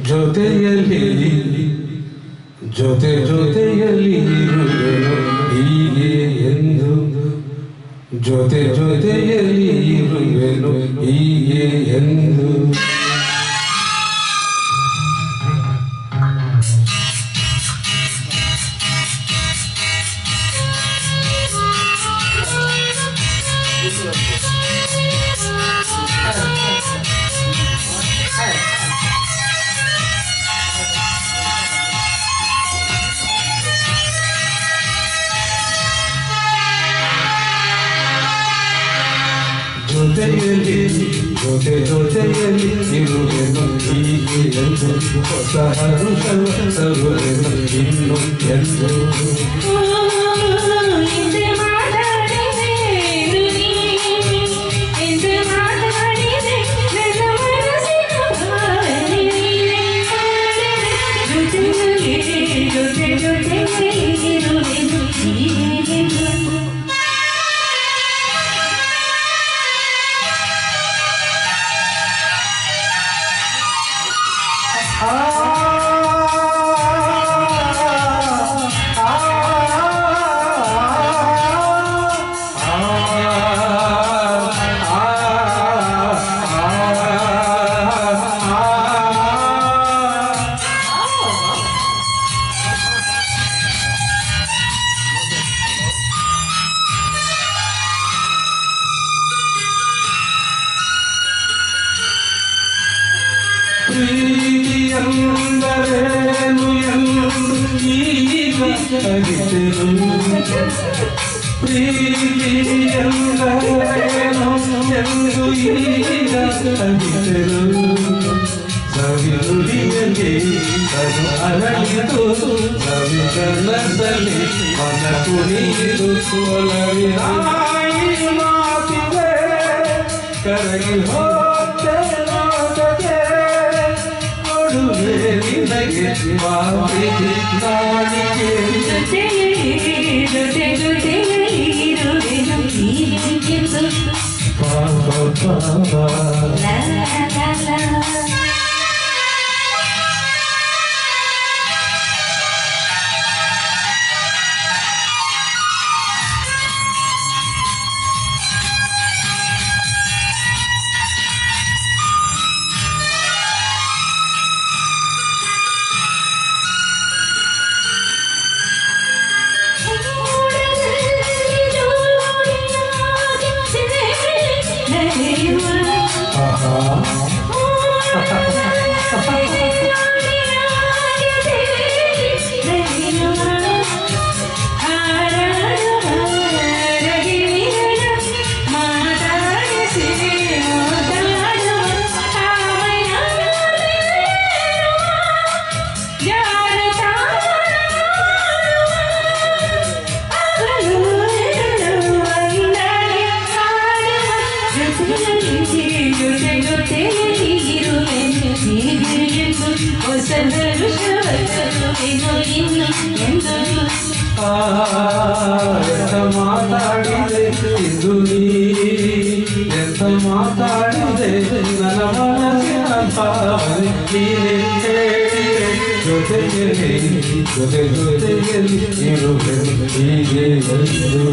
ಜೊತೆಯಲ್ಲಿ ಜೊತೆಯಲ್ಲಿ ಇರುವೆನು ಹೀಗೆ ಎಂದು ಜೊತೆಯಲ್ಲಿ ಇರುವೆನು ಹೀಗೆ ಎಂದು ಜೊತೆಯಲ್ಲಿ ಇರುವೆನು ಹೀಗೆ ಎಂದು ಹೊಸ ಹರುಷವ ತರುವೆನು ಇನ್ನು ಎಂದು ಪ್ರೀತಿಯಂದರೇನು ಎಂದು ಈಗ ಅರಿತೆನು ಪ್ರೀತಿಯಂದರೇನು ಎಂದು ಈಗ ಅರಿತೆನು ಸವಿನುಡಿಯಲ್ಲಿ ಅದು ಅರಳಿತು ಸವಿಗನಸಲ್ಲಿ ಮನ ಕುಣಿಯಿತು ಒಲವಿನ ಮಾತಿಗೆ ಕರಗಿ ಹೋದೆ ನೋಡದೆ ನಿನಗೆ ಮಾತಿಗೆ ನಾಡಿಗೆ ಎಂತ ಮಾತಾಡಿದೆ ಇದು ನೀ ಎಂತ ಮಾತಾಡಿದೆ ನನ್ನ ಮನಸ್ಸಿನ ಭಾವನೆ ನೀನೇ ಜೊತೆಯಲ್ಲಿ ಇರುವೆನು ಹೀಗೆ ಎಂದು